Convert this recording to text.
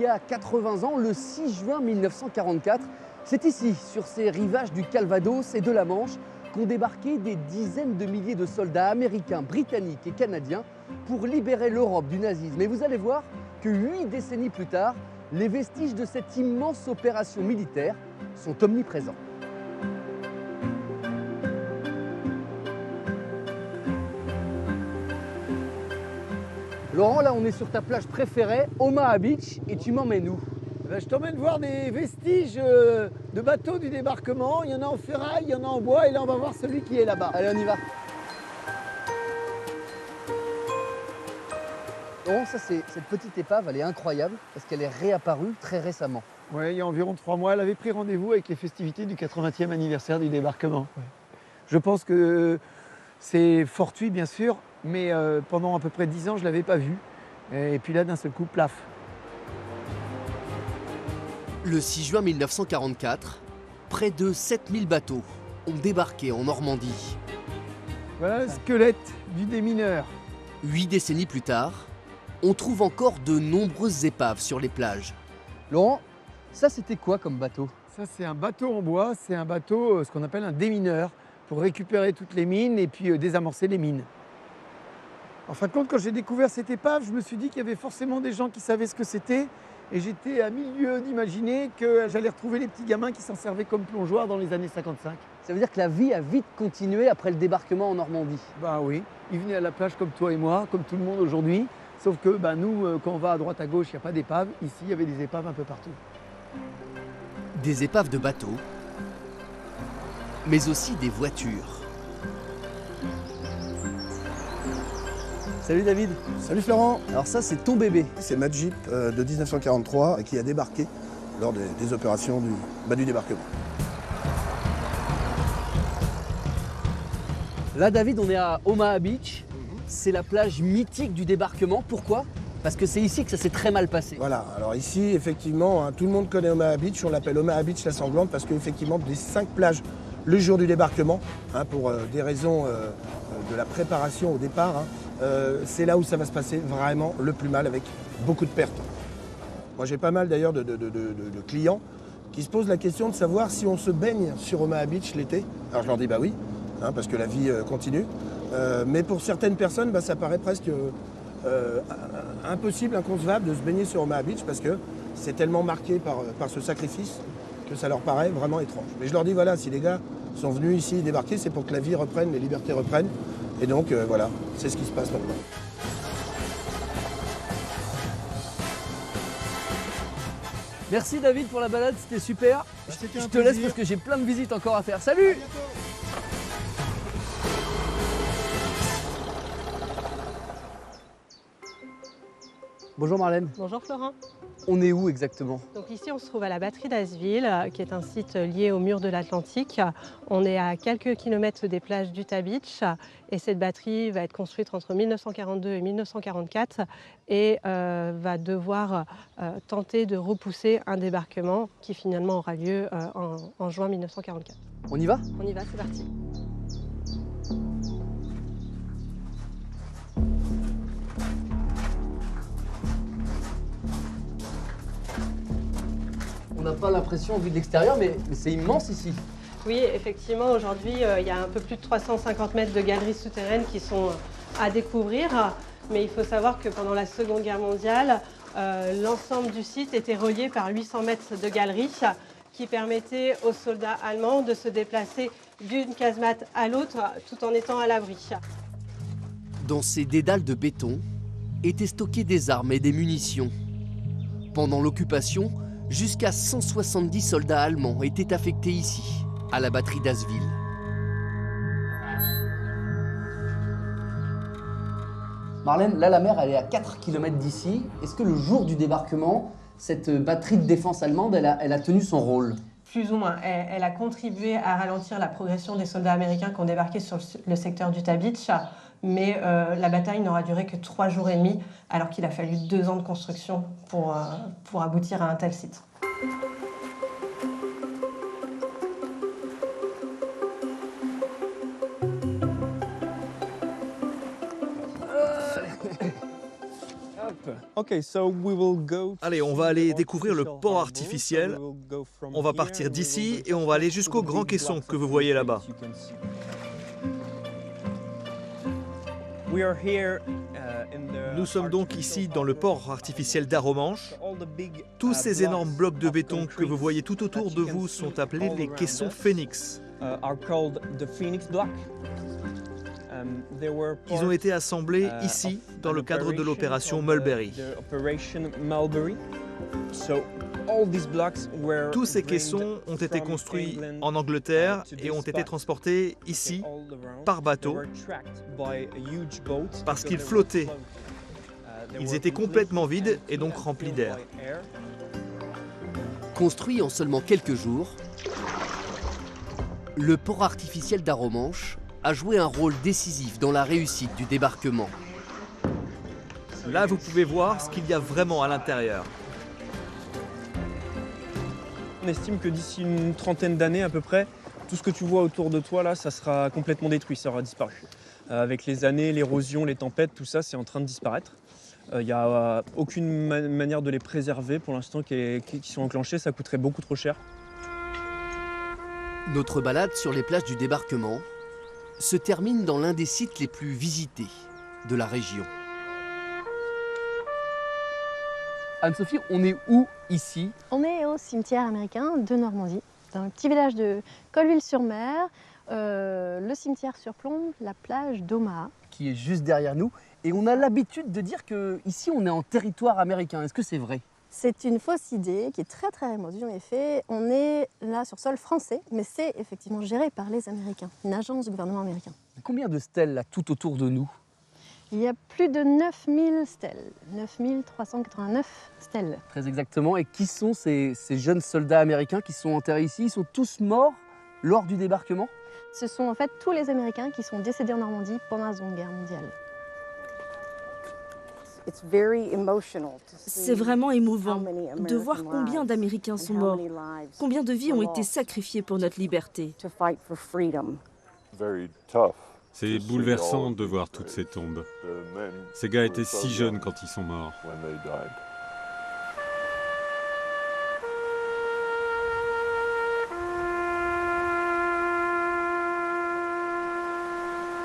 y a 80 ans, le 6 juin 1944. C'est ici, sur ces rivages du Calvados et de la Manche, qu'ont débarqué des dizaines de milliers de soldats américains, britanniques et canadiens pour libérer l'Europe du nazisme. Et vous allez voir que 8 décennies plus tard, les vestiges de cette immense opération militaire sont omniprésents. Laurent, là on est sur ta plage préférée, Omaha Beach, et tu m'emmènes où? Je t'emmène voir des vestiges de bateaux du débarquement. Il y en a en ferraille, il y en a en bois, et là on va voir celui qui est là-bas. Allez, on y va. Laurent, ça c'est cette petite épave, elle est incroyable parce qu'elle est réapparue très récemment. Oui, il y a environ 3 mois, elle avait pris rendez-vous avec les festivités du 80e anniversaire du débarquement. Ouais. Je pense que c'est fortuit, bien sûr, mais pendant à peu près 10 ans, je ne l'avais pas vue. Et puis là, d'un seul coup, plaf. Le 6 juin 1944, près de 7000 bateaux ont débarqué en Normandie. Voilà le squelette du démineur. 8 décennies plus tard, on trouve encore de nombreuses épaves sur les plages. Laurent, ça c'était quoi comme bateau? Ça, c'est un bateau en bois, c'est un bateau, ce qu'on appelle un démineur, pour récupérer toutes les mines et puis désamorcer les mines. En fin de compte, quand j'ai découvert cette épave, je me suis dit qu'il y avait forcément des gens qui savaient ce que c'était. Et j'étais à milieu d'imaginer que j'allais retrouver les petits gamins qui s'en servaient comme plongeoires dans les années 55. Ça veut dire que la vie a vite continué après le débarquement en Normandie? Bah oui, ils venaient à la plage comme toi et moi, comme tout le monde aujourd'hui. Sauf que nous, quand on va à droite à gauche, il n'y a pas d'épave. Ici, il y avait des épaves un peu partout. Des épaves de bateaux, mais aussi des voitures. Salut David. Salut Florent. Alors ça, c'est ton bébé. C'est ma Jeep de 1943 qui a débarqué lors des opérations du débarquement. Là, David, on est à Omaha Beach. C'est la plage mythique du débarquement. Pourquoi? Parce que c'est ici que ça s'est très mal passé. Voilà, alors ici, effectivement, tout le monde connaît Omaha Beach. On l'appelle Omaha Beach la sanglante parce qu'effectivement, des 5 plages le jour du débarquement, pour des raisons de la préparation au départ, c'est là où ça va se passer vraiment le plus mal avec beaucoup de pertes. Moi, j'ai pas mal d'ailleurs de clients qui se posent la question de savoir si on se baigne sur Omaha Beach l'été. Alors je leur dis bah oui, parce que la vie continue. Mais pour certaines personnes, ça paraît presque impossible, inconcevable de se baigner sur Omaha Beach parce que c'est tellement marqué par ce sacrifice que ça leur paraît vraiment étrange. Mais je leur dis voilà, si les gars sont venus ici débarquer, c'est pour que la vie reprenne, les libertés reprennent. Et donc voilà, c'est ce qui se passe maintenant. Merci David pour la balade, c'était super. Je te laisse parce que j'ai plein de visites encore à faire. Salut! Bonjour Marlène. Bonjour Florent. On est où exactement? Donc ici on se trouve à la batterie d'Asville, qui est un site lié au mur de l'Atlantique. On est à quelques kilomètres des plages d'Utah Beach et cette batterie va être construite entre 1942 et 1944 et va devoir tenter de repousser un débarquement qui finalement aura lieu en juin 1944. On y va? On y va, c'est parti. On n'a pas l'impression, vu de l'extérieur, mais c'est immense ici. Oui, effectivement, aujourd'hui, il y a un peu plus de 350 mètres de galeries souterraines qui sont à découvrir. Mais il faut savoir que pendant la Seconde Guerre mondiale, l'ensemble du site était relié par 800 mètres de galeries qui permettaient aux soldats allemands de se déplacer d'une casemate à l'autre tout en étant à l'abri. Dans ces dédales de béton étaient stockées des armes et des munitions. Pendant l'occupation, jusqu'à 170 soldats allemands étaient affectés ici, à la batterie d'Asville. Marlène, là la mer elle est à 4 km d'ici. Est-ce que le jour du débarquement, cette batterie de défense allemande, elle a tenu son rôle? Plus ou moins. Elle a contribué à ralentir la progression des soldats américains qui ont débarqué sur le secteur d'Utah Beach. Mais la bataille n'aura duré que 3 jours et demi, alors qu'il a fallu 2 ans de construction pour aboutir à un tel site. Allez, on va aller découvrir le port artificiel. On va partir d'ici et on va aller jusqu'au grand caisson que vous voyez là-bas. Nous sommes donc ici dans le port artificiel d'Arromanches. Tous ces énormes blocs de béton que vous voyez tout autour de vous sont appelés les caissons Phoenix. Ils ont été assemblés ici dans le cadre de l'opération Mulberry. Tous ces caissons ont été construits en Angleterre et ont été transportés ici par bateau parce qu'ils flottaient. Ils étaient complètement vides et donc remplis d'air. Construit en seulement quelques jours, le port artificiel d'Arromanches a joué un rôle décisif dans la réussite du débarquement. Là, vous pouvez voir ce qu'il y a vraiment à l'intérieur. On estime que d'ici une trentaine d'années à peu près, tout ce que tu vois autour de toi là, ça sera complètement détruit, ça aura disparu. Avec les années, l'érosion, les tempêtes, tout ça, c'est en train de disparaître. Il n'y a aucune manière de les préserver pour l'instant qui sont enclenchées, ça coûterait beaucoup trop cher. Notre balade sur les plages du débarquement se termine dans l'un des sites les plus visités de la région. Anne-Sophie, on est où ici? On est au cimetière américain de Normandie, dans le petit village de Colville-sur-Mer. Le cimetière surplombe la plage d'Omaha. Qui est juste derrière nous. Et on a l'habitude de dire qu'ici on est en territoire américain. Est-ce que c'est vrai? C'est une fausse idée qui est très très répandue en effet. On est là sur sol français, mais c'est effectivement géré par les Américains, une agence du gouvernement américain. Combien de stèles là tout autour de nous? Il y a plus de 9000 stèles, 9389 stèles. Très exactement. Et qui sont ces jeunes soldats américains qui sont enterrés ici? Ils sont tous morts lors du débarquement? Ce sont en fait tous les Américains qui sont décédés en Normandie pendant la Seconde Guerre mondiale. C'est vraiment émouvant de voir combien d'Américains sont morts, combien de vies ont été sacrifiées pour notre liberté. C'est bouleversant de voir toutes ces tombes. Ces gars étaient si jeunes quand ils sont morts.